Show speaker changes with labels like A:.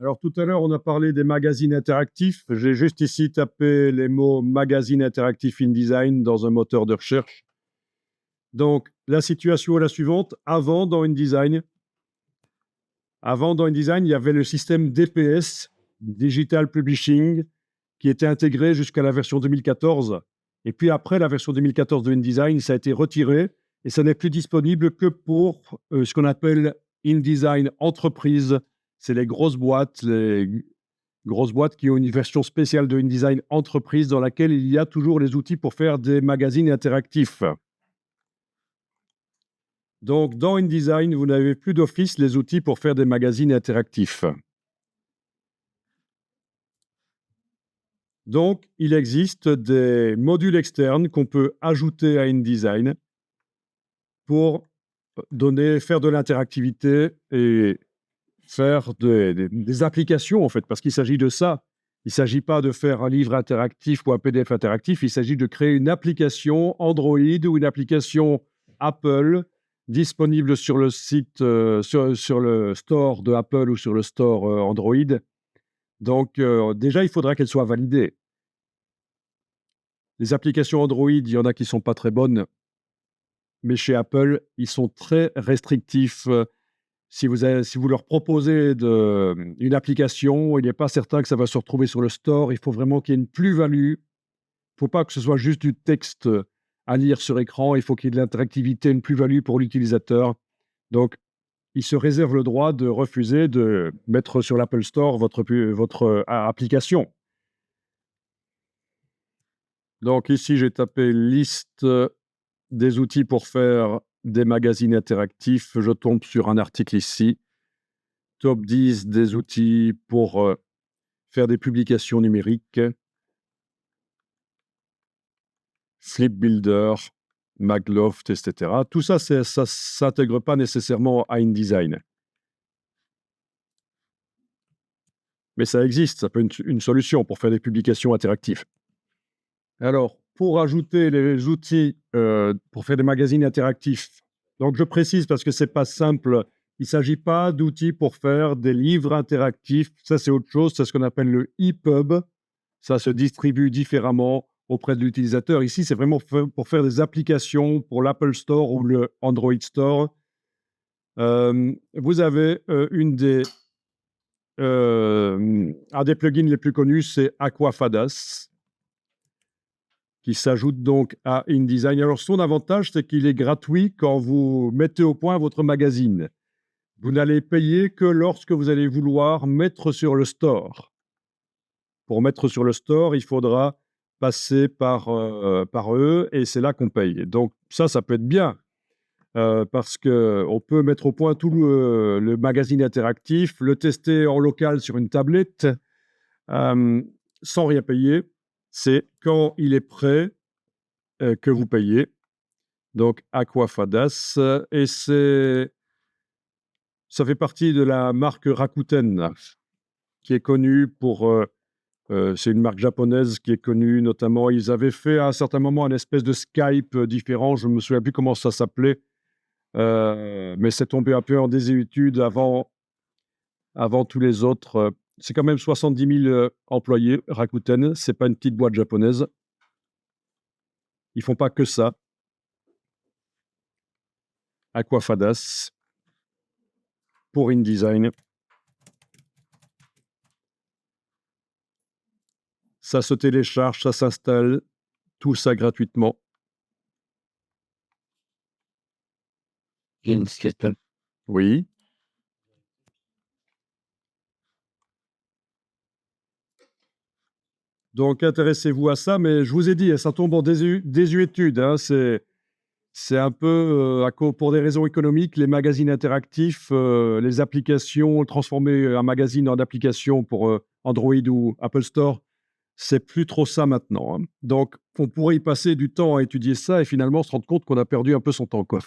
A: Alors tout à l'heure, on a parlé des magazines interactifs. J'ai juste ici tapé les mots magazine interactif InDesign dans un moteur de recherche. Donc la situation est la suivante. Avant, dans InDesign, il y avait le système DPS, Digital Publishing, qui était intégré jusqu'à la version 2014. Et puis après la version 2014 de InDesign, ça a été retiré et ça n'est plus disponible que pour ce qu'on appelle InDesign Entreprise. C'est les grosses boîtes qui ont une version spéciale de InDesign Entreprise dans laquelle il y a toujours les outils pour faire des magazines interactifs. Donc, dans InDesign, vous n'avez plus d'office les outils pour faire des magazines interactifs. Donc, il existe des modules externes qu'on peut ajouter à InDesign pour faire de l'interactivité et faire des applications, en fait, parce qu'il s'agit de ça. Il ne s'agit pas de faire un livre interactif ou un PDF interactif, il s'agit de créer une application Android ou une application Apple disponible sur le site, sur le store de Apple ou sur le store Android. Donc, déjà, il faudra qu'elle soit validée. Les applications Android, il y en a qui ne sont pas très bonnes, mais chez Apple, ils sont très restrictifs. Si vous leur proposez une application, il n'est pas certain que ça va se retrouver sur le store. Il faut vraiment qu'il y ait une plus-value. Il ne faut pas que ce soit juste du texte à lire sur écran. Il faut qu'il y ait de l'interactivité, une plus-value pour l'utilisateur. Donc, il se réserve le droit de refuser de mettre sur l'Apple Store votre application. Donc ici, j'ai tapé liste des outils pour faire des magazines interactifs. Je tombe sur un article ici. Top 10 des outils pour faire des publications numériques. Flipbuilder, Magloft, etc. Tout ça, ça ne s'intègre pas nécessairement à InDesign. Mais ça existe, ça peut être une solution pour faire des publications interactives. Alors, pour ajouter les outils pour faire des magazines interactifs, donc je précise parce que ce n'est pas simple, il ne s'agit pas d'outils pour faire des livres interactifs, ça c'est autre chose, c'est ce qu'on appelle le EPUB, ça se distribue différemment auprès de l'utilisateur. Ici, c'est vraiment pour faire des applications pour l'Apple Store ou le Android Store. Vous avez un des plugins les plus connus, c'est Aquafadas, qui s'ajoute donc à InDesign. Alors, son avantage, c'est qu'il est gratuit quand vous mettez au point votre magazine. Vous n'allez payer que lorsque vous allez vouloir mettre sur le store. Pour mettre sur le store, il faudra passer par eux et c'est là qu'on paye. Donc, ça peut être bien parce qu'on peut mettre au point tout le magazine interactif, le tester en local sur une tablette sans rien payer. C'est quand il est prêt que vous payez. Donc, Aquafadas. Et ça fait partie de la marque Rakuten, qui est connue pour... c'est une marque japonaise qui est connue, notamment, ils avaient fait à un certain moment un espèce de Skype différent, je ne me souviens plus comment ça s'appelait, mais c'est tombé un peu en désuétude avant tous les autres. C'est quand même 70 000 employés, Rakuten, c'est pas une petite boîte japonaise. Ils font pas que ça. Aquafadas pour InDesign. Ça se télécharge, ça s'installe, tout ça gratuitement. Oui. Donc, intéressez-vous à ça, mais je vous ai dit, ça tombe en désuétude. Hein, c'est un peu, pour des raisons économiques, les magazines interactifs, les applications, transformer un magazine en application pour Android ou Apple Store, c'est plus trop ça maintenant. Hein. Donc, on pourrait y passer du temps à étudier ça et finalement se rendre compte qu'on a perdu un peu son temps, quoi.